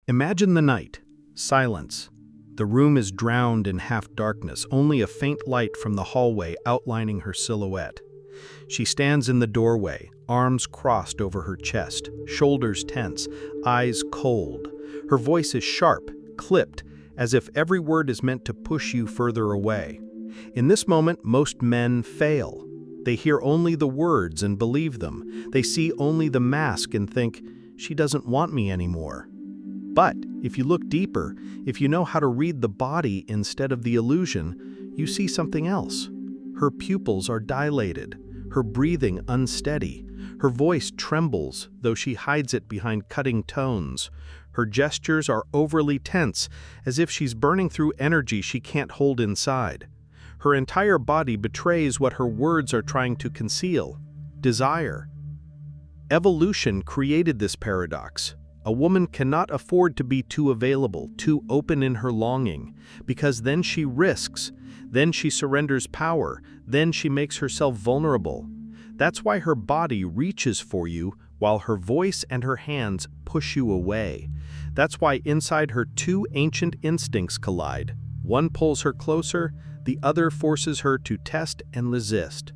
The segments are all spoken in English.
Imagine the night. Silence. The room is drowned in half-darkness, only a faint light from the hallway outlining her silhouette. She stands in the doorway, arms crossed over her chest, shoulders tense, eyes cold. Her voice is sharp, clipped, as if every word is meant to push you further away. In this moment, most men fail. They hear only the words and believe them. They see only the mask and think, "She doesn't want me anymore." But if you look deeper, if you know how to read the body instead of the illusion, you see something else. Her pupils are dilated, her breathing unsteady, her voice trembles, though she hides it behind cutting tones. Her gestures are overly tense, as if she's burning through energy she can't hold inside. Her entire body betrays what her words are trying to conceal: desire. Evolution created this paradox. A woman cannot afford to be too available, too open in her longing, because then she risks, then she surrenders power, then she makes herself vulnerable. That's why her body reaches for you while her voice and her hands push you away. That's why inside her two ancient instincts collide. One pulls her closer, the other forces her to test and resist.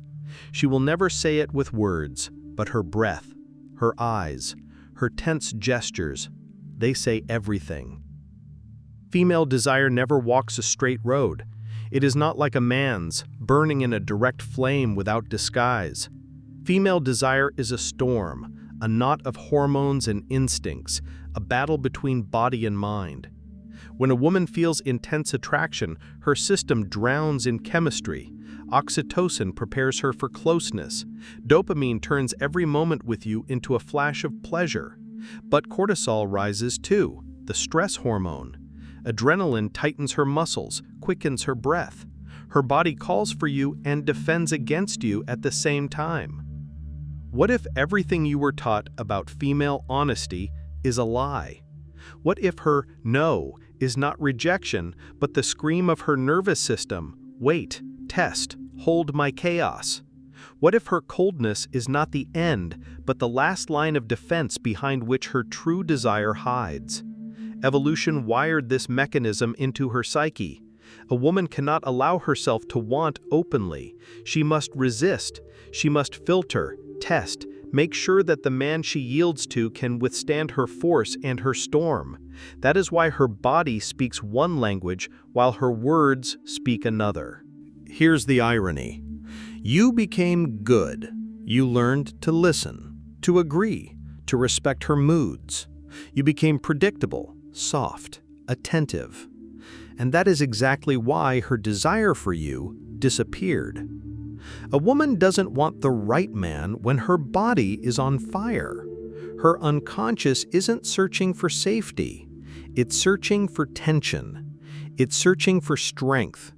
She will never say it with words, but her breath, her eyes, her tense gestures, they say everything. Female desire never walks a straight road. It is not like a man's, burning in a direct flame without disguise. Female desire is a storm, a knot of hormones and instincts, a battle between body and mind. When a woman feels intense attraction, her system drowns in chemistry. Oxytocin prepares her for closeness. Dopamine turns every moment with you into a flash of pleasure. But cortisol rises too, the stress hormone. Adrenaline tightens her muscles, quickens her breath. Her body calls for you and defends against you at the same time. What if everything you were taught about female honesty is a lie? What if her no is not rejection, but the scream of her nervous system, wait, test, hold my chaos? What if her coldness is not the end, but the last line of defense behind which her true desire hides? Evolution wired this mechanism into her psyche. A woman cannot allow herself to want openly. She must resist. She must filter, test, make sure that the man she yields to can withstand her force and her storm. That is why her body speaks one language while her words speak another. Here's the irony. You became good. You learned to listen, to agree, to respect her moods. You became predictable, soft, attentive. And that is exactly why her desire for you disappeared. A woman doesn't want the right man when her body is on fire. Her unconscious isn't searching for safety. It's searching for tension. It's searching for strength.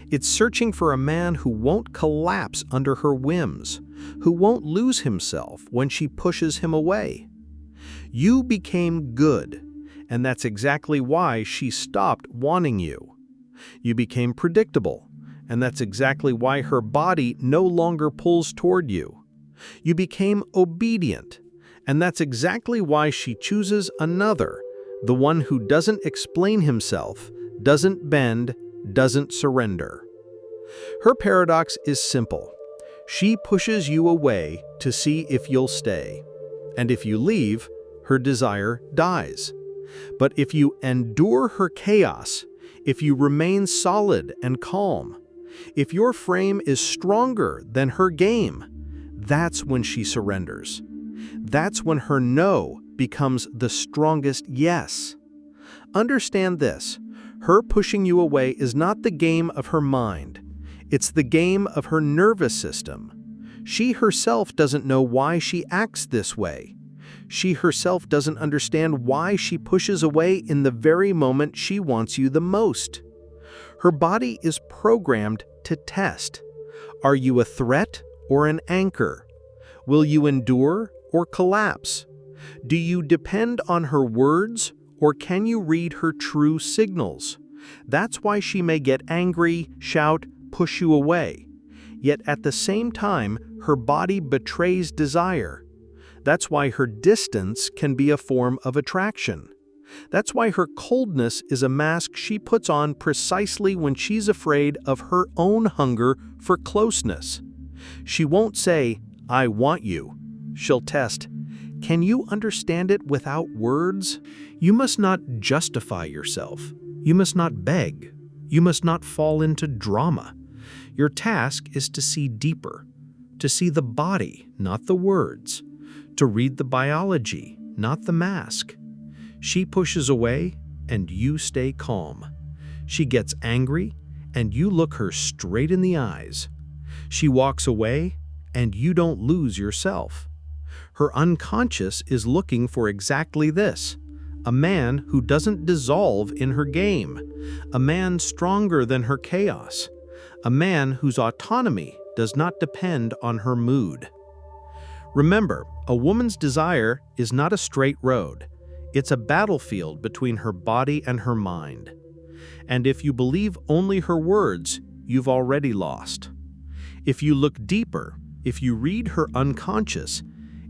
It's searching for a man who won't collapse under her whims, who won't lose himself when she pushes him away. You became good, and that's exactly why she stopped wanting you. You became predictable, and that's exactly why her body no longer pulls toward you. You became obedient, and that's exactly why she chooses another, the one who doesn't explain himself, doesn't bend, doesn't surrender. Her paradox is simple. She pushes you away to see if you'll stay. And if you leave, her desire dies. But if you endure her chaos, if you remain solid and calm, if your frame is stronger than her game, that's when she surrenders. That's when her no becomes the strongest yes. Understand this. Her pushing you away is not the game of her mind. It's the game of her nervous system. She herself doesn't know why she acts this way. She herself doesn't understand why she pushes away in the very moment she wants you the most. Her body is programmed to test. Are you a threat or an anchor? Will you endure or collapse? Do you depend on her words, or can you read her true signals? That's why she may get angry, shout, push you away. Yet at the same time, her body betrays desire. That's why her distance can be a form of attraction. That's why her coldness is a mask she puts on precisely when she's afraid of her own hunger for closeness. She won't say, "I want you." She'll test, "Can you understand it without words?" You must not justify yourself. You must not beg. You must not fall into drama. Your task is to see deeper, to see the body, not the words, to read the biology, not the mask. She pushes away, and you stay calm. She gets angry, and you look her straight in the eyes. She walks away, and you don't lose yourself. Her unconscious is looking for exactly this: a man who doesn't dissolve in her game, a man stronger than her chaos, a man whose autonomy does not depend on her mood. Remember, a woman's desire is not a straight road. It's a battlefield between her body and her mind. And if you believe only her words, you've already lost. If you look deeper, if you read her unconscious,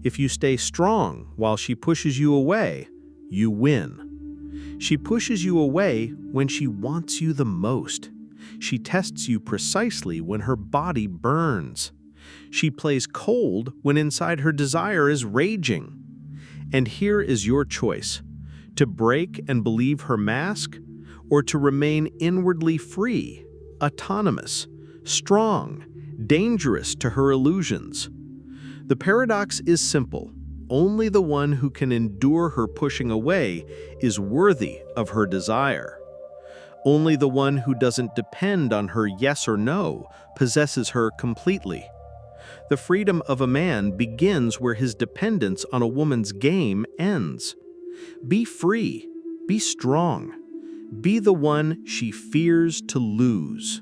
if you stay strong while she pushes you away, you win. She pushes you away when she wants you the most. She tests you precisely when her body burns. She plays cold when inside her desire is raging. And here is your choice: to break and believe her mask, or to remain inwardly free, autonomous, strong, dangerous to her illusions. The paradox is simple. Only the one who can endure her pushing away is worthy of her desire. Only the one who doesn't depend on her yes or no possesses her completely. The freedom of a man begins where his dependence on a woman's game ends. Be free, be strong, be the one she fears to lose.